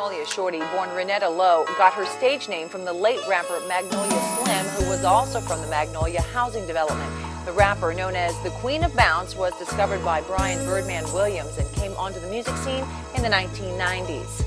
Magnolia Shorty, born Renetta Lowe, got her stage name from the late rapper Magnolia Slim, who was also from the Magnolia housing development. The rapper, known as the Queen of Bounce, was discovered by Brian Birdman Williams and came onto the music scene in the 1990s.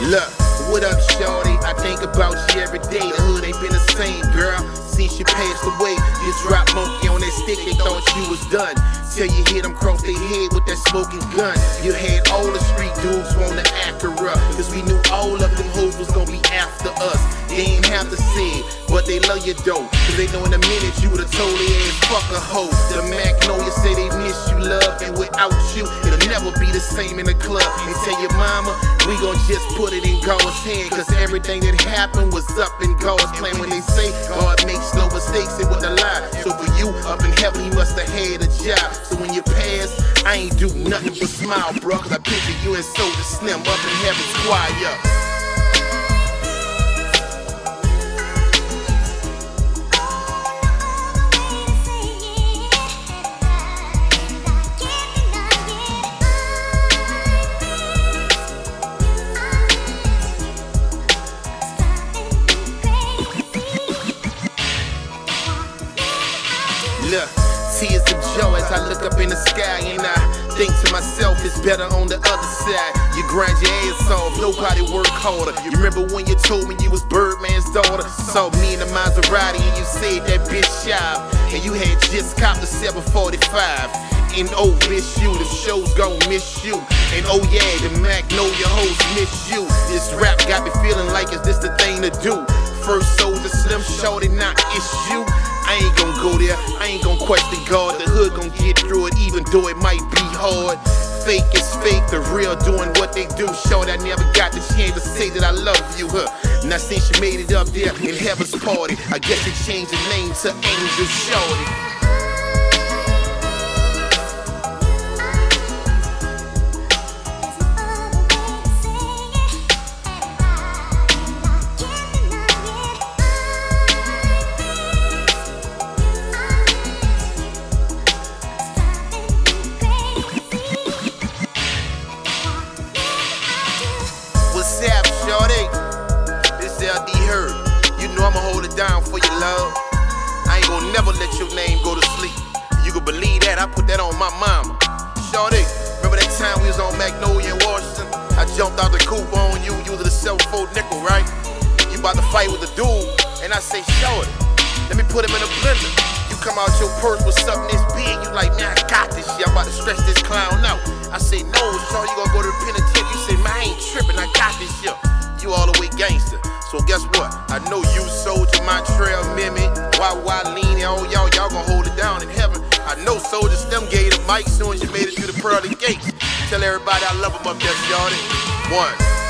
Look, what up, shorty? I think about you every day. The hood ain't been the same, girl, since you passed away. You dropped monkey on that stick, they thought you was done. Till you hit them cross their head with that smoking gun. You had all the street dudes want the Acura, cause we knew all of them hoes was gonna be after us. They ain't have to say it, but they love you though, cause they know in a minute you would've told their ass fuck a hoe. The Magnolia say they miss you, love, and without you, it'll never be the same in the club. And tell your mama, we gon' just put it in God's hand, cause everything that happened was up in God's plan. When they say God makes no mistakes, it was a lie. So for you, up in heaven, he must have had a job. So when you pass, I ain't do nothing but smile, bro, cause I picture you and Soulja Slim up in heaven's choir. Look, tears of joy as I look up in the sky, and I think to myself, it's better on the other side. You grind your ass off, nobody work harder. You remember when you told me you was Birdman's daughter? Saw me in the Maserati and you said that bitch shy, and you had just copped the 745. And oh, miss you, the show's gon' miss you. And oh yeah, the Magnolia hoes miss you. This rap got me feeling like is this the thing to do? First Soulja Slim, shorty, not issue. I ain't gon' go there, I ain't gon' question God. The hood gon' get through it even though it might be hard. Fake is fake, the real doing what they do. Shorty, I never got the chance to say that I love you, huh? Now since you made it up there in heaven's party, I guess you changed your name to Angel Shorty. What's up, shorty? This LD Herd. You know I'ma hold it down for you, love. I ain't gonna never let your name go to sleep. You can believe that, I put that on my mama. Shorty, remember that time we was on Magnolia in Washington? I jumped out the coupe on you, you was a 7-4 nickel, right? You about to fight with a dude, and I say, shorty, let me put him in a blender. You come out your purse with something this big, you like, man, I got this shit, I'm about to stretch this clown out. I say, no, shorty, you gonna go to the penitentiary. You say, man, I ain't tripping, I got this shit. You all the way gangster. So guess what? I know you, Soulja, Montreal, Mimi, Lean, and all y'all gonna hold it down in heaven. I know Soulja Slim gave the mic soon as you made it through the pearly gates. Tell everybody I love them up there, shorty. 1.